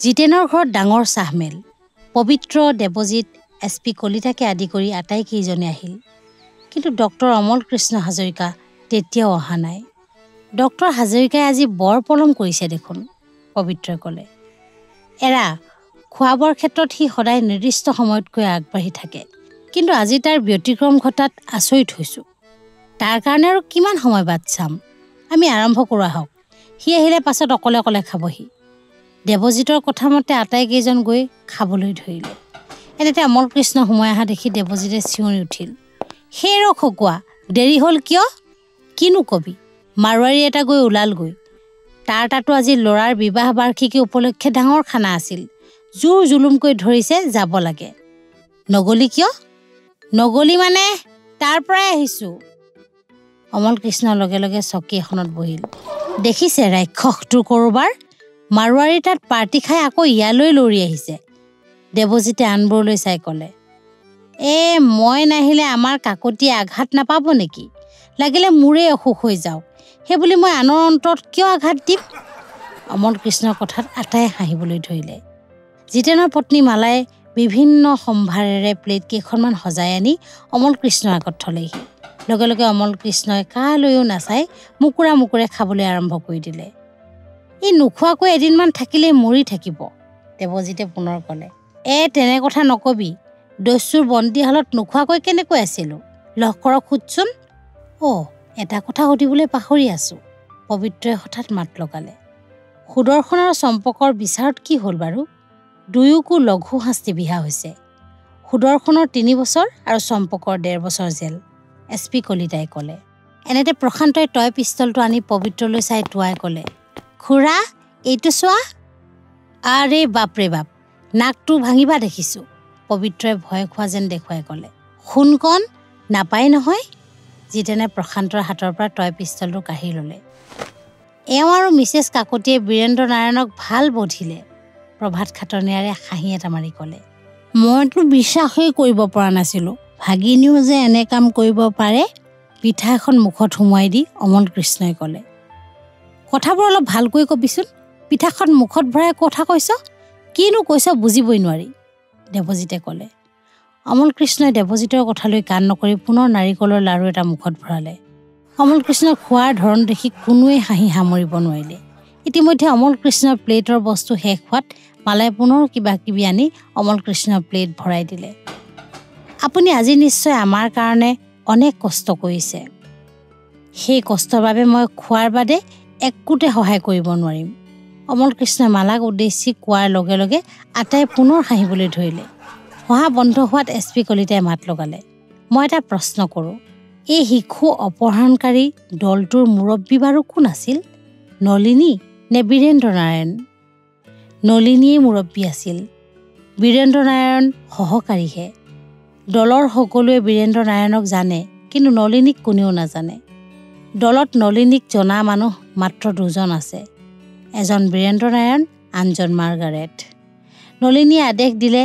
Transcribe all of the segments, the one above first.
জিতেনৰ ঘৰত ডাঙৰ চাহমেল। পবিত্ৰ, দেৱজিৎ, SP কলিতাকে আদি কৰি আটাইকেইজনে আহিল। কিন্তু ডক্টৰ অমল কৃষ্ণ হাজৰিকা তেতিয়াও অহা নাই। ডক্টৰ হাজৰিকাই আজি বৰ পলম কৰিছে দেখোন, পবিত্ৰই ক'লে। এৰা, খোৱা বোৱাৰ ক্ষেত্ৰত সি সদায় নিৰ্দিষ্ট সময়তকৈ আগবাঢ়ি থাকে। কিন্তু আজি তাৰ ব্যতিক্ৰম ঘটাত আচৰিত হৈছোঁ। তাৰ কাৰণে আৰু কিমান সময় বাট চাম? আমি আৰম্ভ কৰোঁ আহক। সি আহিলে পাছত অকলে অকলে খাবহি। দেৱজিতৰ কথা মতে আটাইকেইজন গৈ খাবলৈ ধৰিলে। এনেতে অমল কৃষ্ণ সোমাই অহা দেখি দেৱজিতে চিঞৰি উঠিল, সেই ৰ খকুৱা, দেৰি হ'ল কিয়? কিনো কবি, মাৰোৱাৰী এটা গৈ ওলালগৈ। তাৰ তাতো আজি ল'ৰাৰ বিবাহ বাৰ্ষিকী উপলক্ষে ডাঙৰ খানা আছিল। জোৰ জুলুমকৈ ধৰিছে, যাব লাগে। নগলি কিয়? নগলি মানে তাৰ পৰাই আহিছোঁ। অমল কৃষ্ণৰ লগে লগে চকী এখনত বহিল। দেখিছে ৰাক্ষসটোৰ কৰোবাৰ, মাৰোৱাৰী তাত পাৰ্টি খাই আকৌ ইয়ালৈ লৰি আহিছে। দেৱজিতে আনবোৰলৈ চাই ক'লে, মই নাহিলে আমাৰ কাকতিয়ে আঘাত নাপাব নেকি? লাগিলে মোৰেই অসুখ হৈ যাওক, সেইবুলি মই আনৰ অন্তৰত কিয় আঘাত দিম? অমল কৃষ্ণৰ কথাত আটাই হাঁহিবলৈ ধৰিলে। জিতেনৰ পত্নী মালাই বিভিন্ন সম্ভাৰেৰে প্লেট কেইখনমান সজাই আনি অমল কৃষ্ণৰ আগত থলেহি। লগে লগে অমল কৃষ্ণই কালৈও নাচাই মুকুৰা মুকুৰে খাবলৈ আৰম্ভ কৰি দিলে। ই নোখোৱাকৈ এদিনমান থাকিলেই মৰি থাকিব, দেৱজিতে পুনৰ ক'লে। তেনে কথা নকবি, দস্যুৰ বন্দীশালত নোখোৱাকৈ কেনেকৈ আছিলোঁ? লহকৰক সুধচোন। এটা কথা সুধিবলৈ পাহৰি আছোঁ, পবিত্ৰই হঠাৎ মাত লগালে। সুদৰ্শন আৰু চম্পকৰ বিচাৰত কি হ'ল বাৰু? দুয়োকো লঘু শাস্তি বিহা হৈছে। সুদৰ্শনৰ 3 বছৰ আৰু চম্পকৰ 1.5 বছৰ জেল, SP কলিতাই ক'লে। এনেতে প্ৰশান্তই টয় পিষ্টলটো আনি পবিত্ৰলৈ চাই টুৱাই ক'লে, খুৰা, এইটো চোৱা। আৰে বাপৰে বাপ, নাকটো ভাঙিবা দেখিছোঁ, পবিত্ৰই ভয় খোৱা যেন দেখুৱাই ক'লে। শুন কণ, নাপায় নহয়। জিতেনে প্ৰশান্তৰ হাতৰ পৰা টয় পিষ্টলটো কাঢ়ি ল'লে। এওঁ আৰু মিছেছ কাকতিয়ে বীৰেন্দ্ৰ নাৰায়ণক ভাল বধিলে, প্ৰভাত খাটনিয়াৰে হাঁহি এটা মাৰি ক'লে। মইতো বিশ্বাসেই কৰিব পৰা নাছিলোঁ, ভাগিনীও যে এনে কাম কৰিব পাৰে। পিঠা এখন মুখত সুমুৱাই দি অমল কৃষ্ণই ক'লে, কথাবোৰ অলপ ভালকৈ কবিচোন। পিঠাখন মুখত ভৰাই কথা কৈছ, কিনো কৈছ বুজিবই নোৱাৰি, দেৱজিতে ক'লে। অমল কৃষ্ণই দেৱজিতৰ কথালৈ কাণ নকৰি পুনৰ নাৰিকলৰ লাড়ু এটা মুখত ভৰালে। অমল কৃষ্ণৰ খোৱাৰ ধৰণ দেখি কোনোৱে হাঁহি সামৰিব নোৱাৰিলে। ইতিমধ্যে অমল কৃষ্ণৰ প্লেটৰ বস্তু শেষ হোৱাত মালাই পুনৰ কিবা কিবি আনি অমল কৃষ্ণৰ প্লেট ভৰাই দিলে। আপুনি আজি নিশ্চয় আমাৰ কাৰণে অনেক কষ্ট কৰিছে। সেই কষ্টৰ বাবে মই খোৱাৰ বাদে একোতে সহায় কৰিব নোৱাৰিম, অমল কৃষ্ণই মালাক উদ্দেশ্যি কোৱাৰ লগে লগে আটাই পুনৰ হাঁহিবলৈ ধৰিলে। হহা বন্ধ হোৱাত SP কলিতাই মাত লগালে। মই এটা প্ৰশ্ন কৰোঁ, এই শিশু অপহৰণকাৰী দলটোৰ মুৰব্বী বাৰু কোন আছিল? নলিনী নে বীৰেন্দ্ৰ নাৰায়ণ? নলিনীয়ে মুৰব্বী আছিল, বীৰেন্দ্ৰ নাৰায়ণ সহকাৰীহে। দলৰ সকলোৱে বীৰেন্দ্ৰ নাৰায়ণক জানে, কিন্তু নলিনীক কোনেও নাজানে। দলত নলিনীক জনা মানুহ মাত্ৰ 2জন আছে, এজন বীৰেন্দ্ৰ নাৰায়ণ, আনজন মাৰ্গাৰেট। নলিনীয়ে আদেশ দিলে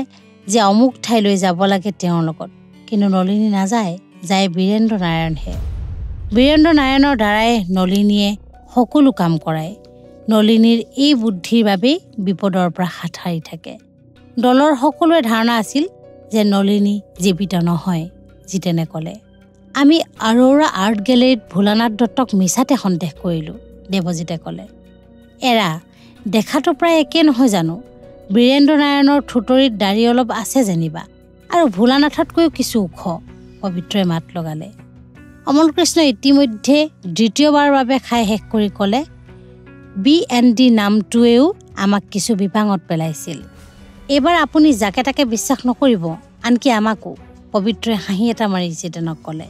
যে অমুক ঠাইলৈ যাব লাগে তেওঁৰ লগত, কিন্তু নলিনী নাযায়, যায় বীৰেন্দ্ৰ নাৰায়ণহে। বীৰেন্দ্ৰ নাৰায়ণৰ দ্বাৰাই নলিনীয়ে সকলো কাম কৰায়। নলিনীৰ এই বুদ্ধিৰ বাবেই বিপদৰ পৰা হাত সাৰি থাকে। দলৰ সকলোৰে ধাৰণা আছিল যে নলিনী জীৱিত নহয়, জিতেনে ক'লে। আমি আৰোৰা আৰ্ট গেলেৰীত ভোলানাথ দত্তক মিছাতে সন্দেহ কৰিলোঁ, দেৱজিতে ক'লে। এৰা, দেখাটো প্ৰায় একে নহয় জানো? বীৰেন্দ্ৰ নাৰায়ণৰ থুতৰিত দাড়ি অলপ আছে যেনিবা, আৰু ভোলানাথতকৈও কিছু ওখ, পবিত্ৰই মাত লগালে। অমল কৃষ্ণ ইতিমধ্যে দ্বিতীয়বাৰৰ বাবে খাই শেষ কৰি ক'লে, BND নামটোৱেও আমাক কিছু বিপাঙত পেলাইছিল। এইবাৰ আপুনি যাকে তাকে বিশ্বাস নকৰিব, আনকি আমাকো, পবিত্ৰই হাঁহি এটা মাৰি জিতেনক ক'লে।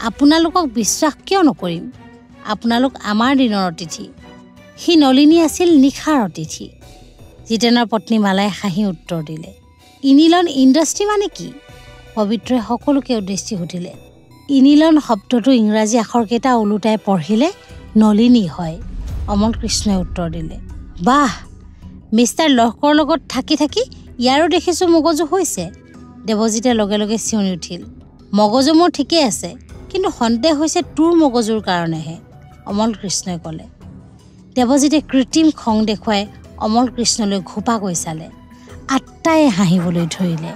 আপোনালোকক বিশ্বাস কিয় নকৰিম? আপোনালোক আমাৰ দিনৰ অতিথি, সি নলিনী আছিল নিশাৰ অতিথি, জিতেনৰ পত্নী মালাই হাঁহি উত্তৰ দিলে। ইনিলন ইণ্ডাষ্ট্ৰী মানে কি? পবিত্ৰই সকলোকে উদ্দেশ্যি সুধিলে। ইনিলন শব্দটো ইংৰাজী আখৰকেইটা ওলোটাই পঢ়িলে নলিনী হয়, অমল কৃষ্ণই উত্তৰ দিলে। বাহ, মিষ্টাৰ লহকৰৰ লগত থাকি থাকি ইয়াৰো দেখিছোঁ মগজু হৈছে, দেৱজিতে লগে লগে চিঞৰি উঠিল। মগজু মোৰ ঠিকেই আছে, কিন্তু সন্দেহ হৈছে তোৰ মগজুৰ কাৰণেহে, অমল কৃষ্ণই ক'লে। দেৱজিতে কৃত্ৰিম খং দেখুৱাই অমল কৃষ্ণলৈ ঘোপা কৈ চালে। আটাইয়ে হাঁহিবলৈ ধৰিলে।